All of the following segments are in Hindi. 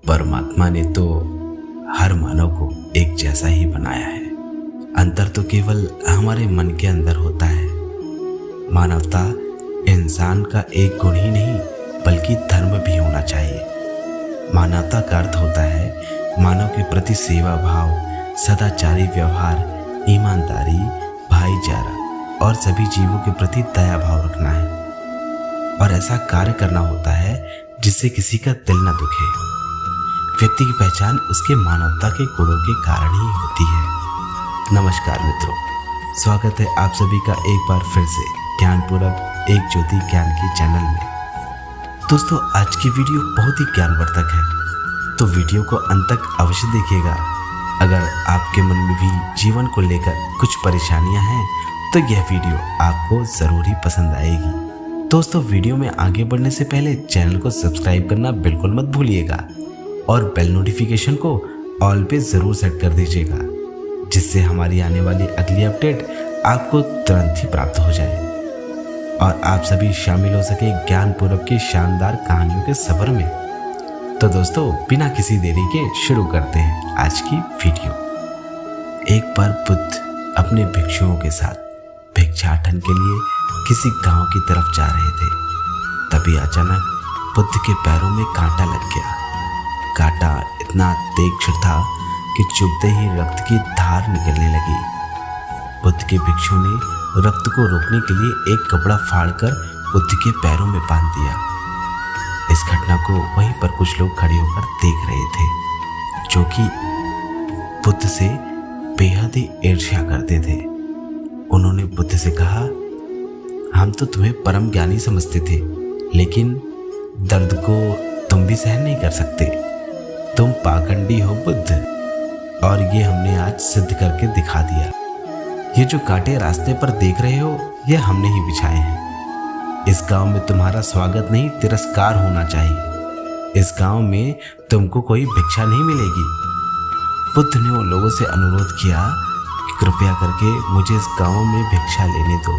परमात्मा ने तो हर मानव को एक जैसा ही बनाया है। अंतर तो केवल हमारे मन के अंदर होता है। मानवता इंसान का एक गुण ही नहीं बल्कि धर्म भी होना चाहिए। मानवता का अर्थ होता है मानव के प्रति सेवा भाव, सदाचारी व्यवहार, ईमानदारी, भाईचारा और सभी जीवों के प्रति दया भाव रखना है। और ऐसा कार्य करना होता है जिससे किसी का दिल न दुखे। व्यक्ति की पहचान उसके मानवता के गुणों के कारण ही होती है। नमस्कार मित्रों, स्वागत है आप सभी का एक बार फिर से ज्ञानपूर्वक एक ज्योति ज्ञान की चैनल में। दोस्तों, आज की वीडियो बहुत ही ज्ञानवर्धक है, तो वीडियो को अंत तक अवश्य देखिएगा। अगर आपके मन में भी जीवन को लेकर कुछ परेशानियां हैं तो यह वीडियो आपको ज़रूर ही पसंद आएगी। दोस्तों, वीडियो में आगे बढ़ने से पहले चैनल को सब्सक्राइब करना बिल्कुल मत भूलिएगा और बेल नोटिफिकेशन को ऑल पे ज़रूर सेट कर दीजिएगा, जिससे हमारी आने वाली अगली अपडेट आपको तुरंत ही प्राप्त हो जाए और आप सभी शामिल हो सके ज्ञानपूर्वक की शानदार कहानियों के सफर में। तो दोस्तों, बिना किसी देरी के शुरू करते हैं आज की वीडियो। एक बार बुद्ध अपने भिक्षुओं के साथ भिक्षाटन के लिए किसी गांव की तरफ जा रहे थे। तभी अचानक बुद्ध के पैरों में कांटा लग गया। कांटा इतना तीक्ष्ण था कि चुभते ही रक्त की धार निकलने लगी। बुद्ध के भिक्षु ने रक्त को रोकने के लिए एक कपड़ा फाड़कर बुद्ध के पैरों में बांध दिया। इस घटना को वहीं पर कुछ लोग खड़े होकर देख रहे थे, जो कि बुद्ध से बेहद ही ईर्ष्या करते थे। उन्होंने बुद्ध से कहा, हम तो तुम्हें परम ज्ञानी समझते थे, लेकिन दर्द को तुम भी सहन नहीं कर सकते। तुम पाखंडी हो बुद्ध, और ये हमने आज सिद्ध करके दिखा दिया। ये जो कांटे रास्ते पर देख रहे हो, ये हमने ही बिछाए हैं। इस गांव में तुम्हारा स्वागत नहीं, तिरस्कार होना चाहिए। इस गांव में तुमको कोई भिक्षा नहीं मिलेगी। बुद्ध ने उन लोगों से अनुरोध किया कि कृपया करके मुझे इस गांव में भिक्षा लेने दो।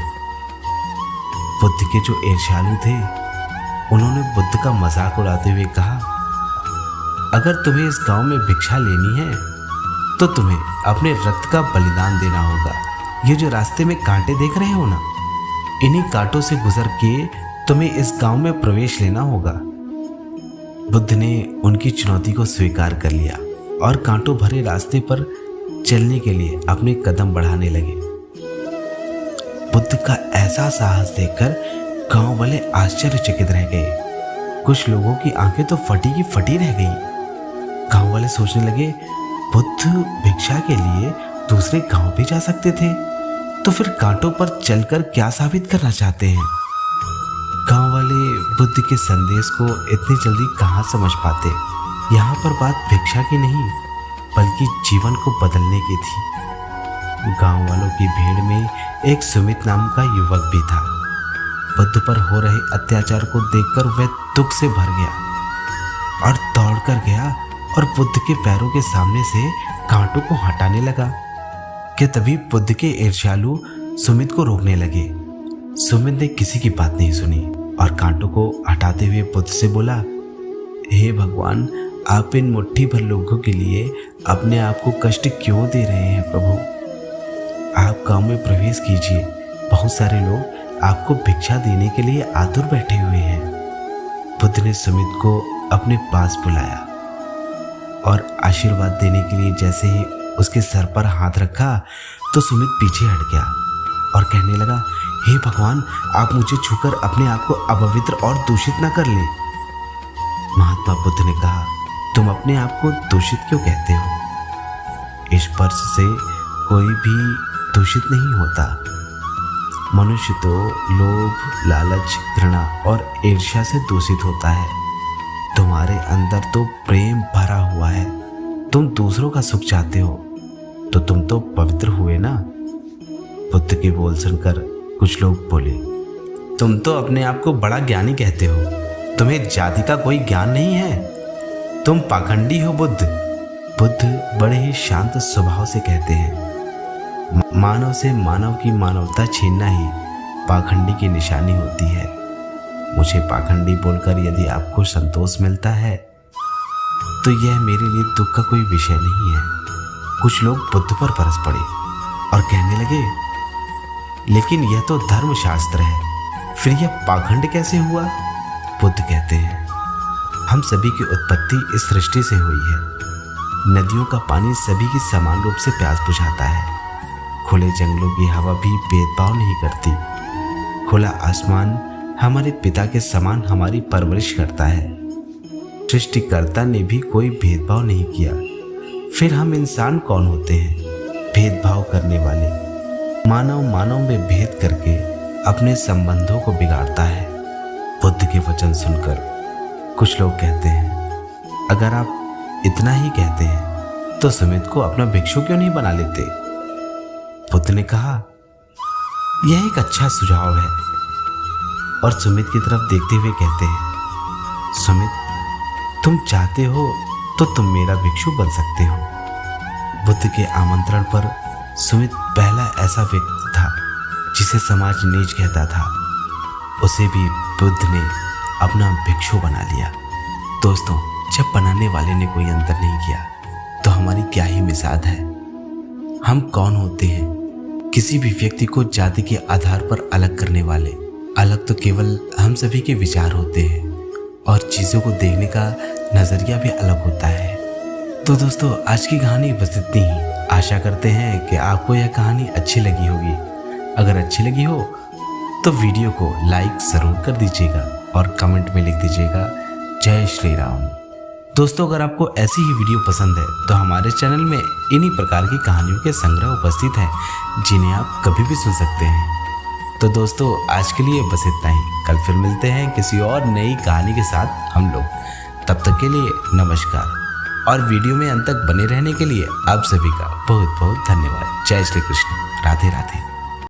बुद्ध के जो ईर्ष्यालु थे, उन्होंने बुद्ध का मजाक उड़ाते हुए कहा, अगर तुम्हें इस गांव में भिक्षा लेनी है तो तुम्हें अपने रक्त का बलिदान देना होगा। ये जो रास्ते में कांटे देख रहे हो ना, इन्हीं कांटों से गुजर के तुम्हें इस गांव में प्रवेश लेना होगा। बुद्ध ने उनकी चुनौती को स्वीकार कर लिया और कांटों भरे रास्ते पर चलने के लिए अपने कदम बढ़ाने लगे। बुद्ध का ऐसा साहस देखकर गांव वाले आश्चर्यचकित रह गए। कुछ लोगों की आंखें तो फटी की फटी रह गई। गांव वाले सोचने लगे, बुद्ध भिक्षा के लिए दूसरे गांव भी जा सकते थे, तो फिर कांटों पर चलकर क्या साबित करना चाहते हैं। गांव वाले बुद्ध के संदेश को इतनी जल्दी कहाँ समझ पाते। यहाँ पर बात भिक्षा की नहीं बल्कि जीवन को बदलने की थी। गांव वालों की भीड़ में एक सुमित नाम का युवक भी था। बुद्ध पर हो रहे अत्याचार को देखकर वह दुख से भर गया और दौड़कर गया और बुद्ध के पैरों के सामने से कांटों को हटाने लगा कि तभी बुद्ध के ईर्ष्यालु सुमित को रोकने लगे। सुमित ने किसी की बात नहीं सुनी और कांटों को हटाते हुए बुद्ध से बोला, हे भगवान, आप इन मुट्ठी भर लोगों के लिए अपने आप को कष्ट क्यों दे रहे हैं प्रभु। आप गांव में प्रवेश कीजिए, बहुत सारे लोग आपको भिक्षा देने के लिए आतुर बैठे हुए हैं। बुद्ध ने सुमित को अपने पास बुलाया और आशीर्वाद देने के लिए जैसे ही उसके सर पर हाथ रखा तो सुमित पीछे हट गया और कहने लगा, हे भगवान, आप मुझे छूकर अपने आप को अपवित्र और दूषित न कर लें। महात्मा बुद्ध ने कहा, तुम अपने आप को दूषित क्यों कहते हो? स्पर्श से कोई भी दूषित नहीं होता। मनुष्य तो लोभ, लालच, घृणा और ईर्ष्या से दूषित होता है। तुम्हारे अंदर तो प्रेम भरा हुआ है। तुम दूसरों का सुख चाहते हो, तो तुम तो पवित्र हुए ना। बुद्ध के बोल सुनकर कुछ लोग बोले, तुम तो अपने आप को बड़ा ज्ञानी कहते हो, तुम्हें जाति का कोई ज्ञान नहीं है, तुम पाखंडी हो बुद्ध। बुद्ध बड़े ही शांत स्वभाव से कहते हैं, मानव से मानव की मानवता छीनना ही पाखंडी की निशानी होती है। मुझे पाखंडी बोलकर यदि आपको संतोष मिलता है तो यह मेरे लिए दुख का कोई विषय नहीं है। कुछ लोग बुद्ध पर बरस पड़े और कहने लगे, लेकिन यह तो धर्मशास्त्र है, फिर यह पाखंड कैसे हुआ? बुद्ध कहते हैं, हम सभी की उत्पत्ति इस सृष्टि से हुई है। नदियों का पानी सभी की समान रूप से प्यास बुझाता है। खुले जंगलों की हवा भी भेदभाव नहीं करती। खुला आसमान हमारे पिता के समान हमारी परवरिश करता है। सृष्टिकर्ता ने भी कोई भेदभाव नहीं किया। फिर हम इंसान कौन होते हैं भेदभाव करने वाले? मानव मानव में भेद करके अपने संबंधों को बिगाड़ता है। बुद्ध के वचन सुनकर कुछ लोग कहते हैं, अगर आप इतना ही कहते हैं तो सुमित को अपना भिक्षु क्यों नहीं बना लेते? बुद्ध ने कहा, यह एक अच्छा सुझाव है। और सुमित की तरफ देखते हुए कहते हैं, सुमित, तुम चाहते हो तो तुम मेरा भिक्षु बन सकते हो। बुद्ध के आमंत्रण पर सुमित पहला ऐसा व्यक्ति था जिसे समाज नीच कहता था। उसे भी बुद्ध ने अपना भिक्षु बना लिया। दोस्तों, जब बनाने वाले ने कोई अंतर नहीं किया तो हमारी क्या ही मिसाल है। हम कौन होते हैं? किसी भी व्यक्ति को जाति के आधार पर अलग करने वाले। अलग तो केवल हम सभी के विचार होते हैं और चीज़ों को देखने का नज़रिया भी अलग होता है। तो दोस्तों, आज की कहानी बस इतनी ही। आशा करते हैं कि आपको यह कहानी अच्छी लगी होगी। अगर अच्छी लगी हो तो वीडियो को लाइक ज़रूर कर दीजिएगा और कमेंट में लिख दीजिएगा, जय श्री राम। दोस्तों, अगर आपको ऐसी ही वीडियो पसंद है तो हमारे चैनल में इन्हीं प्रकार की कहानियों के संग्रह उपस्थित हैं जिन्हें आप कभी भी सुन सकते हैं। तो दोस्तों, आज के लिए बस इतना ही। कल फिर मिलते हैं किसी और नई कहानी के साथ हम लोग। तब तक के लिए नमस्कार और वीडियो में अंत तक बने रहने के लिए आप सभी का बहुत बहुत धन्यवाद। जय श्री कृष्ण। राधे राधे।